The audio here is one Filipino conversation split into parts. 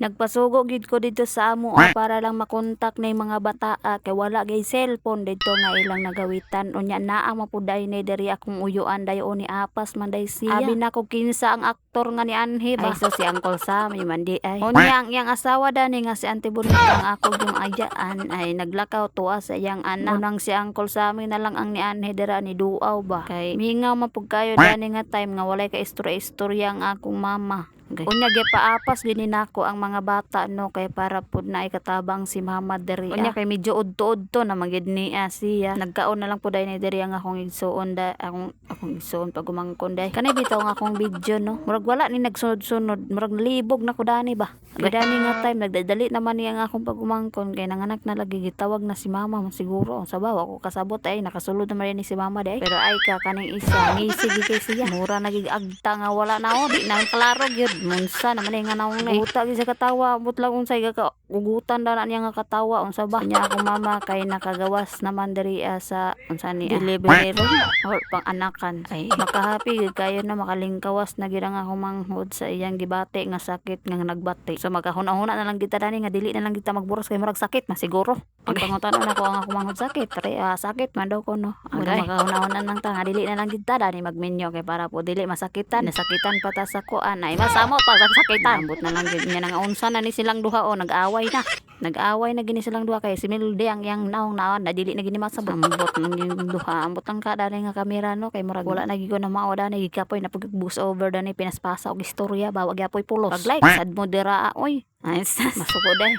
Nagpasugo gid ko dito sa amo para lang makontak na mga bata kay wala gay cellphone dito nga ilang nagawitan unya naa mapuday ni diri akong uyuan dayon ni apas man day siya. Abi na ko kinsa ang aktor nga ni Anhe ba. Ay so si Uncle Sam man di ay. Unya ang iyang asawa dani nga si Auntie Bonita ang ako yung ayaan ay naglakaw tuwa sa iyang anak. Unang si Uncle Sam na lang ang ni Anhe dira ni duaw ba. Kay mingaw mapug kayo dani nga time nga walay ka istorya-istorya ang akong mama. Okay. Unya gipaapas gini nako ang mga bata no kay para pud na ikatabang si mama diri. Unya kay medyo udto-udto na magid niya siya. Nagkaon na lang pud ni diri ang akong igsuon da akong igsuon pag umangkon day. Kanay bitaw nga akong video no. Murag wala ni nagsunod-sunod, murag libog na ko dani ba. Gani nga time nagdadali naman niya ang akong pagumangkon kay nanganak na lagi gitawag na si mama siguro. Sabaw ako kasabot ay nakasulod naman ni si mama day. Pero ay ka kaning isa ngisig kay siya. Mura nagigagta nga wala na o di na klaro gyud. Munsa naman nga naong na guta gyud sa katawa but lang unsay ka ugutan na niya nga katawa unsa ba niya akong mama kay nakagawas naman diri sa unsa ni delivery room or pang anakan ay makahappy gyud kayo na makalingkawas na gyud ang akong manghod sa iyang gibati nga sakit nga nagbati so magkahuna-huna na lang kita dani nga dili na lang kita magburos kay murag sakit na siguro ang pangutan-on ako ang akong manghod sakit pero sakit man daw ko no magkahuna-huna nang ta nga dili na lang kita dani magminyo kay para po dili masakitan nasakitan pa ta sa kuan ay masamo pa sa sakitan ambot na lang gyud niya nga unsa na ni silang duha o nag-away na gini silang duha kay si Milde ang yang naong naon na dili na gini masabot ambot nang yung duha ambot ang kada nga kamera no kay murag wala na gyud ko na mao dani gikapoy na pag boost over dani pinaspasa og istorya bawag yapoy pulos pag like sad mo dira oy nice masuko day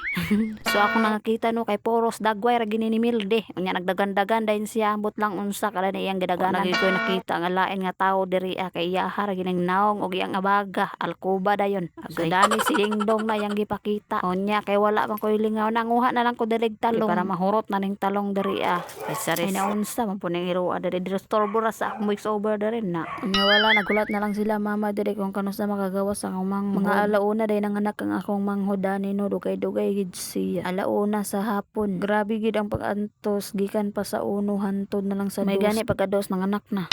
so ako nakakita no kay poros dagway ra gini ni Milde unya nagdagan-dagan dayon siya ambot lang unsa kada na iyang gidaganan lagi ko nakita nga lain nga tawo diri kay iya ra gining naong og iyang abaga alkuba dayon so dani si Dingdong na yang gipakita unya kay wala man ko lingaw nanguha na lang ko diri talong para mahurot na ning talong diri kay saris na unsa man puning iruwa diri store bura sa mix over diri na unya wala nagulat na lang sila mama diri kung kanusa makagawas ang mga alauna day nanganak ang akong dani no dugay-dugay gid siya alauna sa hapon grabe gid ang pag-antos gikan pa sa uno hantod na lang sa may gani pagkados ng anak na